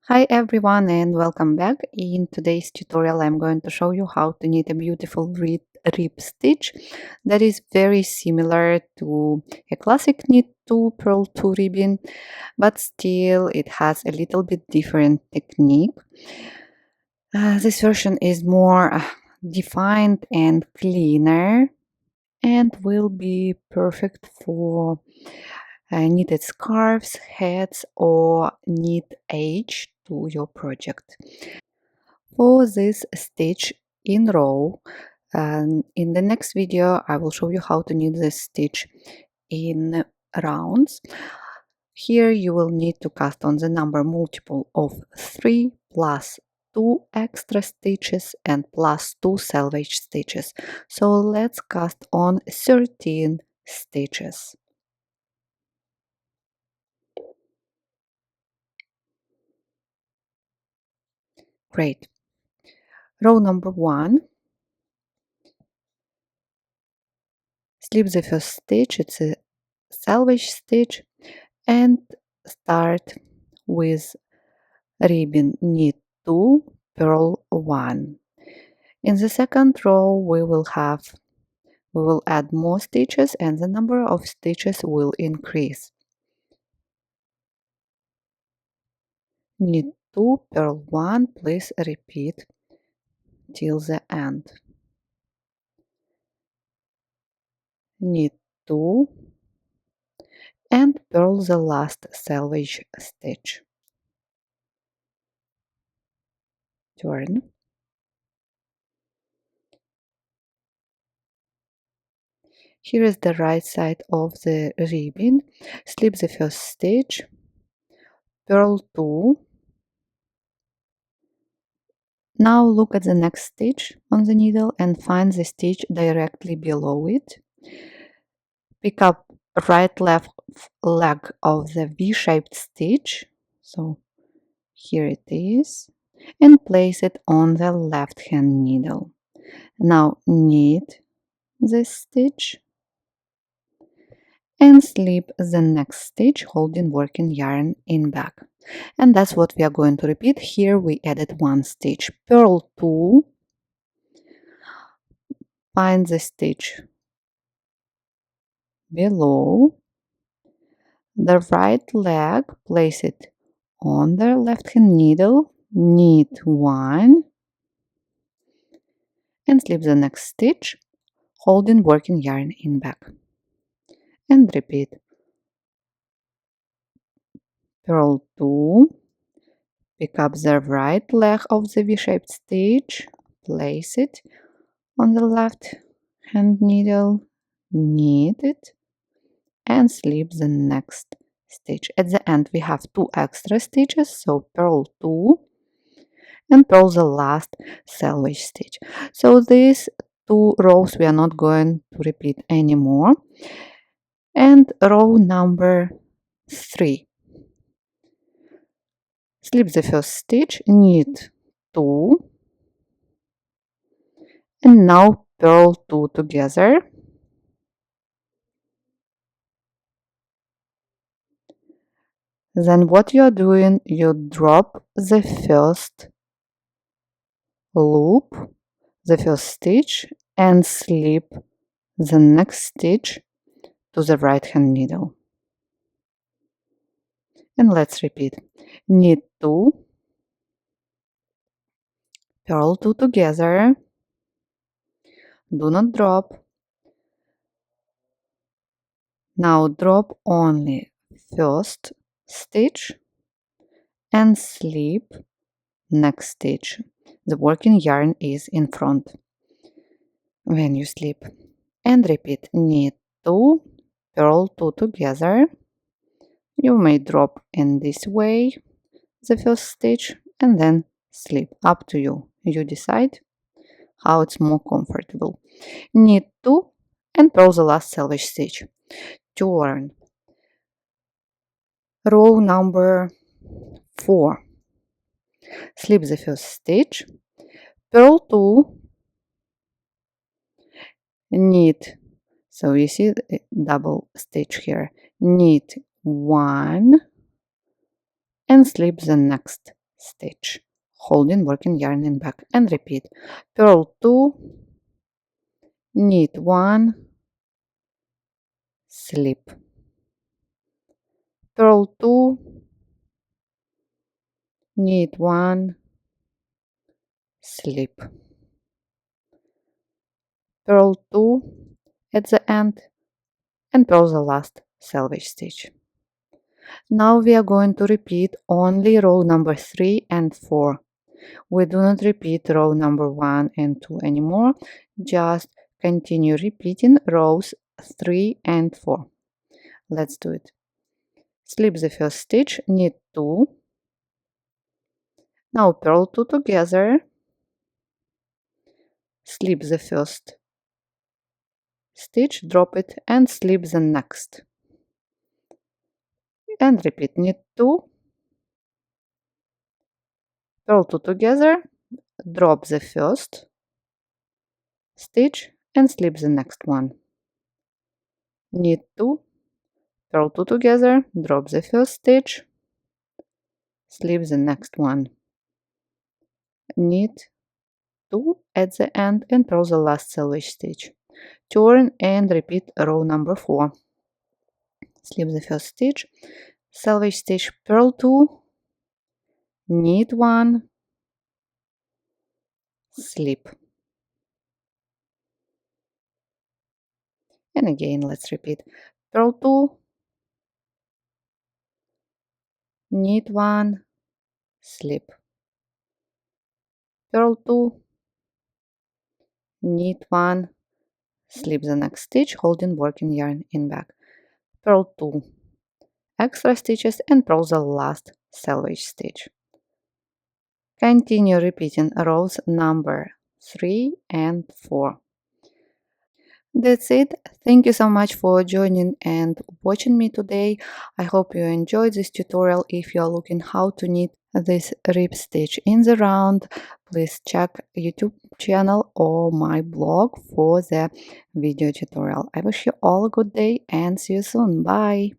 Hi everyone and welcome back. In today's tutorial I'm going to show you how to knit a beautiful rib stitch that is very similar to a classic knit 2 purl 2 ribbon, but still it has a little bit different technique. This version is more defined and cleaner and will be perfect for knitted scarves, hats or knit edge to your project. For this stitch in row, and in the next video I will show you how to knit this stitch in rounds. Here you will need to cast on the number multiple of 3 plus 2 extra stitches and plus 2 selvage stitches. So let's cast on 13 stitches. Great. Row number 1, slip the first stitch, it's a selvage stitch, and start with ribbon knit 2 purl 1. In the second row we will add more stitches and the number of stitches will increase. Knit 2 purl 1, please repeat till the end. Knit 2 and purl the last selvage stitch. Turn. Here is the right side of the ribbon. Slip the first stitch, purl 2. Now look at the next stitch on the needle and find the stitch directly below it. Pick up right left leg of the V-shaped stitch, so here it is, and place it on the left hand needle. Now knit this stitch and slip the next stitch holding working yarn in back. And that's what we are going to repeat. Here we added one stitch, purl 2, find the stitch below the right leg, place it on the left hand needle, knit 1 and slip the next stitch holding working yarn in back, and repeat. Purl 2, pick up the right leg of the V-shaped stitch, place it on the left hand needle, knit it and slip the next stitch. At the end we have 2 extra stitches, so purl 2 and purl the last selvage stitch. So these 2 rows we are not going to repeat anymore. And row number 3, slip the first stitch, knit 2 and now purl 2 together. Then what you are doing, you drop the first loop, the first stitch, and slip the next stitch to the right hand needle. And let's repeat. Knit 2, purl 2 together, do not drop. Now drop only first stitch and slip next stitch. The working yarn is in front when you slip. And repeat. Knit 2, purl 2 together. You may drop in this way the first stitch and then slip. Up to you. You decide how it's more comfortable. Knit 2 and purl the last selvage stitch. Turn. Row number 4. Slip the first stitch, purl 2, knit, so you see the double stitch here, knit 1 and slip the next stitch, holding working yarn in back, and repeat. Purl 2, knit 1, slip, purl 2, knit 1, slip, purl 2 at the end, and purl the last selvage stitch. Now we are going to repeat only row number 3 and 4. We do not repeat row number 1 and 2 anymore, just continue repeating rows 3 and 4. Let's do it. Slip the first stitch, knit 2. Now purl 2 together, slip the first stitch, drop it, and slip the next. And repeat, knit 2, purl 2 together, drop the first stitch, and slip the next one. Knit 2, purl 2 together, drop the first stitch, slip the next one. Knit 2 at the end and purl the last selvage stitch. Turn and repeat row number 4. Slip the first stitch, selvage stitch, purl 2, knit 1, slip. And again, let's repeat. Purl 2, knit 1, slip. Purl 2, knit 1, slip the next stitch, holding working yarn in back. Purl 2 extra stitches and purl the last selvage stitch. Continue repeating rows number 3 and 4. That's it. Thank you so much for joining and watching me today. I hope you enjoyed this tutorial. If you are looking how to knit this rib stitch in the round, please check YouTube channel or my blog for the video tutorial. I wish you all a good day and see you soon. Bye.